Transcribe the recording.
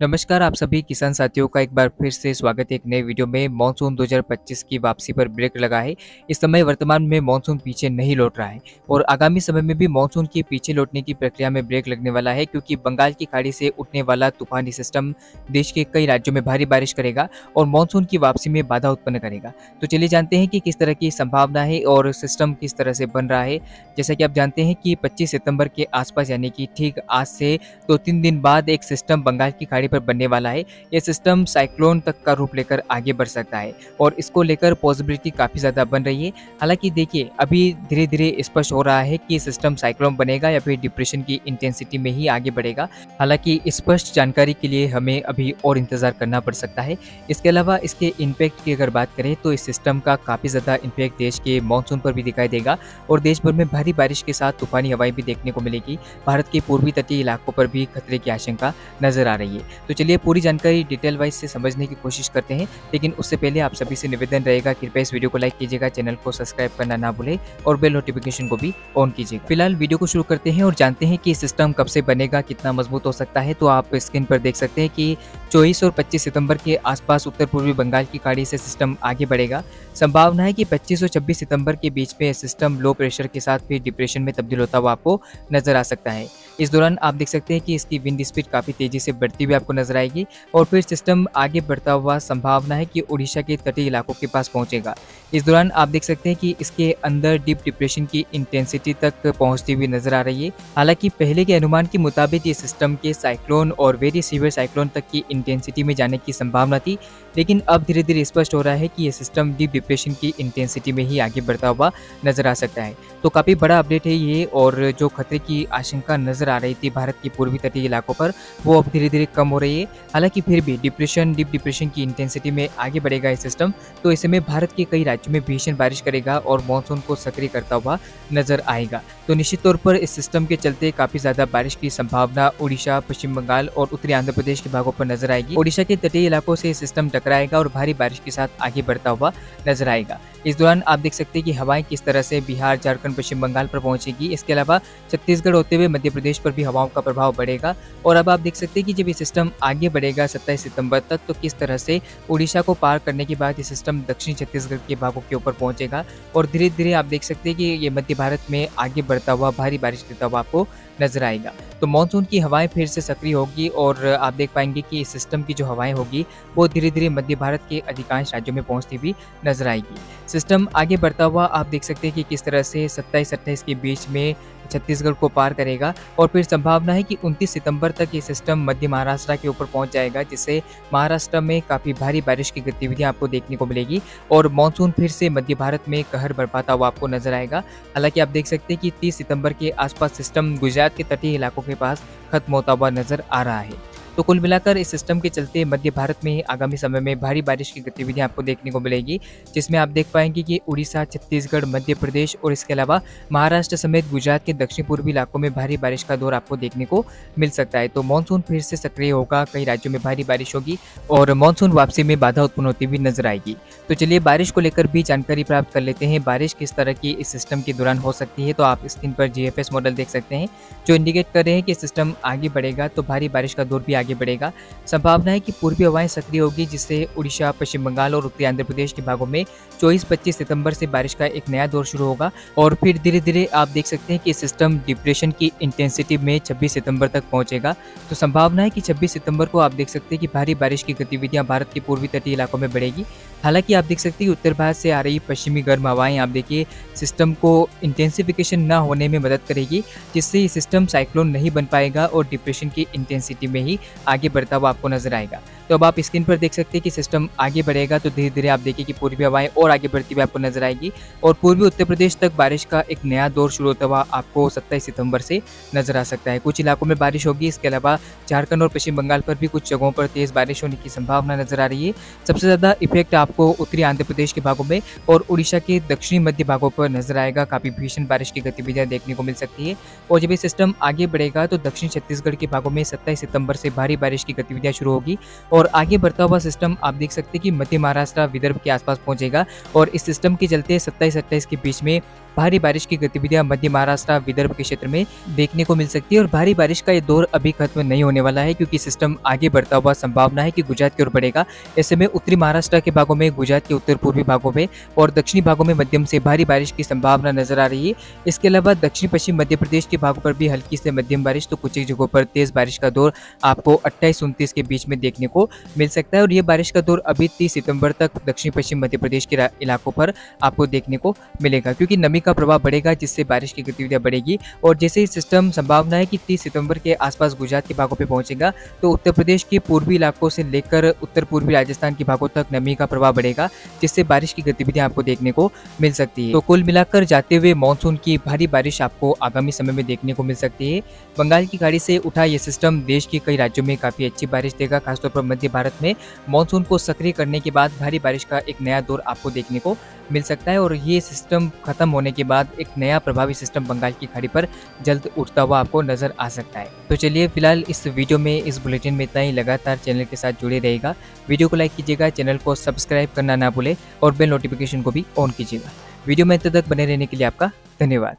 नमस्कार आप सभी किसान साथियों का एक बार फिर से स्वागत है एक नए वीडियो में। मानसून 2025 की वापसी पर ब्रेक लगा है। इस समय वर्तमान में मानसून पीछे नहीं लौट रहा है और आगामी समय में भी मानसून के पीछे लौटने की प्रक्रिया में ब्रेक लगने वाला है, क्योंकि बंगाल की खाड़ी से उठने वाला तूफानी सिस्टम देश के कई राज्यों में भारी बारिश करेगा और मानसून की वापसी में बाधा उत्पन्न करेगा। तो चलिए जानते हैं कि किस तरह की संभावना है और सिस्टम किस तरह से बन रहा है। जैसा कि आप जानते हैं कि 25 सितंबर के आसपास, यानी कि ठीक आज से 2-3 दिन बाद एक सिस्टम बंगाल की खाड़ी पर बनने वाला है। ये सिस्टम साइक्लोन तक का रूप लेकर आगे बढ़ सकता है और इसको लेकर पॉसिबिलिटी काफ़ी ज़्यादा बन रही है। हालांकि देखिए, अभी धीरे धीरे स्पष्ट हो रहा है कि सिस्टम साइक्लोन बनेगा या फिर डिप्रेशन की इंटेंसिटी में ही आगे बढ़ेगा। हालांकि स्पष्ट जानकारी के लिए हमें अभी और इंतज़ार करना पड़ सकता है। इसके अलावा इसके इम्पैक्ट की अगर बात करें तो इस सिस्टम का काफ़ी ज़्यादा इम्पैक्ट देश के मानसून पर भी दिखाई देगा और देश भर में भारी बारिश के साथ तूफानी हवाएं भी देखने को मिलेगी। भारत के पूर्वी तटीय इलाकों पर भी खतरे की आशंका नजर आ रही है। तो चलिए पूरी जानकारी डिटेल वाइज से समझने की कोशिश करते हैं, लेकिन उससे पहले आप सभी से निवेदन रहेगा, कृपया इस वीडियो को लाइक कीजिएगा, चैनल को सब्सक्राइब करना ना भूलें और बेल नोटिफिकेशन को भी ऑन कीजिएगा। फिलहाल वीडियो को शुरू करते हैं और जानते हैं कि सिस्टम कब से बनेगा, कितना मजबूत हो सकता है। तो आप स्क्रीन पर देख सकते हैं कि 24 और 25 सितंबर के आसपास उत्तर पूर्वी बंगाल की खाड़ी से सिस्टम आगे बढ़ेगा। संभावना है कि 25 और 26 सितंबर के बीच में सिस्टम लो प्रेशर के साथ फिर डिप्रेशन में तब्दील होता हुआ आपको नजर आ सकता है। इस दौरान आप देख सकते हैं कि इसकी विंड स्पीड काफ़ी तेज़ी से बढ़ती हुई आपको नजर आएगी और फिर सिस्टम आगे बढ़ता हुआ संभावना है कि उड़ीसा के तटीय इलाकों के पास पहुंचेगा। इस दौरान आप देख सकते हैं कि इसके अंदर डीप डिप्रेशन की इंटेंसिटी तक पहुंचती हुई नजर आ रही है। हालांकि पहले के अनुमान के मुताबिक ये सिस्टम के साइक्लोन और वेरी सीवियर साइक्लोन तक की इंटेंसिटी में जाने की संभावना थी, लेकिन अब धीरे धीरे स्पष्ट हो रहा है कि ये सिस्टम डीप डिप्रेशन की इंटेंसिटी में ही आगे बढ़ता हुआ नजर आ सकता है। तो काफ़ी बड़ा अपडेट है ये, और जो खतरे की आशंका नजर आ रही थी भारत के पूर्वी तटीय इलाकों पर, वो अब धीरे धीरे कम हो रही है। हालांकि फिर भी डीप डिप्रेशन की इंटेंसिटी में आगे बढ़ेगा ये सिस्टम, तो ऐसे में भारत के कई राज्यों में भीषण बारिश करेगा और मानसून को सक्रिय करता हुआ नजर आएगा। तो निश्चित तौर पर इस सिस्टम के चलते काफ़ी ज़्यादा बारिश की संभावना उड़ीसा, पश्चिम बंगाल और उत्तरी आंध्र प्रदेश के भागों पर नजर आएगी। उड़ीसा के तटीय इलाकों से सिस्टम टकराएगा और भारी बारिश के साथ आगे बढ़ता हुआ नजर आएगा। इस दौरान आप देख सकते हैं कि हवाएं किस तरह से बिहार, झारखंड, पश्चिम बंगाल पर पहुंचेगी। इसके अलावा छत्तीसगढ़ होते हुए मध्य प्रदेश पर भी हवाओं का प्रभाव बढ़ेगा। और अब आप देख सकते हैं कि जब ये सिस्टम आगे बढ़ेगा 27 सितंबर तक, तो किस तरह से उड़ीसा को पार करने के बाद ये सिस्टम दक्षिणी छत्तीसगढ़ के भागों के ऊपर पहुंचेगा और धीरे धीरे आप देख सकते हैं कि ये मध्य भारत में आगे बढ़ता हुआ भारी बारिश देता हुआ आपको नजर आएगा। तो मानसून की हवाएं फिर से सक्रिय होगी और आप देख पाएंगे कि इस सिस्टम की जो हवाएं होगी वो धीरे धीरे मध्य भारत के अधिकांश राज्यों में पहुंचती हुई नजर आएगी। सिस्टम आगे बढ़ता हुआ आप देख सकते हैं कि किस तरह से 27-28 के बीच में छत्तीसगढ़ को पार करेगा और फिर संभावना है कि 29 सितंबर तक ये सिस्टम मध्य महाराष्ट्र के ऊपर पहुंच जाएगा, जिससे महाराष्ट्र में काफ़ी भारी बारिश की गतिविधियां आपको देखने को मिलेगी और मानसून फिर से मध्य भारत में कहर बरपाता हुआ आपको नजर आएगा। हालांकि आप देख सकते हैं कि 30 सितंबर के आसपास सिस्टम गुजरात के तटीय इलाकों के पास खत्म होता हुआ नजर आ रहा है। तो कुल मिलाकर इस सिस्टम के चलते मध्य भारत में आगामी समय में भारी बारिश की गतिविधियां आपको देखने को मिलेगी, जिसमें आप देख पाएंगे कि उड़ीसा, छत्तीसगढ़, मध्य प्रदेश और इसके अलावा महाराष्ट्र समेत गुजरात के दक्षिण पूर्वी इलाकों में भारी बारिश का दौर आपको देखने को मिल सकता है। तो मानसून फिर से सक्रिय होगा, कई राज्यों में भारी बारिश होगी और मानसून वापसी में बाधा उत्पन्न होती हुई नजर आएगी। तो चलिए बारिश को लेकर भी जानकारी प्राप्त कर लेते हैं। बारिश किस तरह की इस सिस्टम के दौरान हो सकती है, तो आप स्क्रीन पर GFS मॉडल देख सकते हैं जो इंडिकेट कर रहे हैं कि सिस्टम आगे बढ़ेगा तो भारी बारिश का दौर भी आगे बढ़ेगा। संभावना है कि पूर्वी हवाएं सक्रिय होगी, जिससे उड़ीसा, पश्चिम बंगाल और उत्तरी आंध्र प्रदेश के भागों में 24-25 सितंबर से बारिश का एक नया दौर शुरू होगा और फिर धीरे धीरे आप देख सकते हैं कि सिस्टम डिप्रेशन की इंटेंसिटी में 26 सितंबर तक पहुंचेगा। तो संभावना है कि 26 सितंबर को आप देख सकते हैं कि भारी बारिश की गतिविधियां भारत के पूर्वी तटीय इलाकों में बढ़ेगी। हालांकि आप देख सकते हैं कि उत्तर भारत से आ रही पश्चिमी गर्म हवाएं आप देखिए सिस्टम को इंटेंसिफिकेशन ना होने में मदद करेगी, जिससे ये सिस्टम साइक्लोन नहीं बन पाएगा और डिप्रेशन की इंटेंसिटी में ही आगे बढ़ता हुआ आपको नजर आएगा। तो अब आप स्क्रीन पर देख सकते हैं कि सिस्टम आगे बढ़ेगा तो धीरे धीरे आप देखिए कि पूर्वी हवाएं और आगे बढ़ती हुई आपको नजर आएगी और पूर्वी उत्तर प्रदेश तक बारिश का एक नया दौर शुरू होता हुआ आपको 27 सितंबर से नजर आ सकता है। कुछ इलाकों में बारिश होगी, इसके अलावा झारखंड और पश्चिम बंगाल पर भी कुछ जगहों पर तेज बारिश होने की संभावना नजर आ रही है। सबसे ज्यादा इफेक्ट आपको उत्तरी आंध्र प्रदेश के भागों में और उड़ीसा के दक्षिणी मध्य भागों पर नजर आएगा। काफी भीषण बारिश की गतिविधियां देखने को मिल सकती है और जब ये सिस्टम आगे बढ़ेगा तो दक्षिण छत्तीसगढ़ के भागों में 27 सितंबर से भारी बारिश की गतिविधियां शुरू होगी और आगे बढ़ता हुआ सिस्टम आप देख सकते हैं कि मध्य महाराष्ट्र, विदर्भ के आसपास पहुंचेगा और इस सिस्टम के चलते 27-28 के बीच में भारी बारिश की गतिविधियां मध्य महाराष्ट्र, विदर्भ के क्षेत्र में देखने को मिल सकती है। और भारी बारिश का ये दौर अभी खत्म नहीं होने वाला है, क्योंकि सिस्टम आगे बढ़ता हुआ संभावना है कि गुजरात की ओर बढ़ेगा। ऐसे में उत्तरी महाराष्ट्र के भागों में, गुजरात के उत्तर पूर्वी भागों में और दक्षिणी भागों में मध्यम से भारी बारिश की संभावना नजर आ रही है। इसके अलावा दक्षिण पश्चिम मध्य प्रदेश के भागों पर भी हल्की से मध्यम बारिश, तो कुछ एक जगहों पर तेज बारिश का दौर आपको 28-29 के बीच में देखने को मिल सकता है। और ये बारिश का दौर अभी 30 सितंबर तक दक्षिण पश्चिम मध्य प्रदेश के इलाकों पर आपको देखने को मिलेगा, क्योंकि नमी का प्रभाव बढ़ेगा जिससे बारिश की गतिविधियां बढ़ेगी। और जैसे ही सिस्टम संभावना है कि 30 सितंबर के आसपास गुजरात के भागों पे पहुंचेगा, तो उत्तर प्रदेश के पूर्वी इलाकों से लेकर उत्तर पूर्वी राजस्थान के भागों तक नमी का प्रभाव बढ़ेगा, जिससे बारिश की गतिविधियां आपको देखने को मिल सकती है। तो कुल मिलाकर जाते हुए मानसून की भारी बारिश आपको आगामी समय में देखने को मिल सकती है। बंगाल की खाड़ी से उठा यह सिस्टम देश के कई राज्यों में काफी अच्छी बारिश देगा, खासतौर पर मध्य भारत में मानसून को सक्रिय करने के बाद भारी बारिश का एक नया दौर आपको देखने को मिल सकता है। और ये सिस्टम खत्म होने के बाद एक नया प्रभावी सिस्टम बंगाल की खाड़ी पर जल्द उठता हुआ आपको नजर आ सकता है। तो चलिए फिलहाल इस वीडियो में, इस बुलेटिन में इतना ही। लगातार चैनल के साथ जुड़े रहेगा, वीडियो को लाइक कीजिएगा, चैनल को सब्सक्राइब करना ना भूले और बेल नोटिफिकेशन को भी ऑन कीजिएगा। वीडियो में अंत तक बने रहने के लिए आपका धन्यवाद।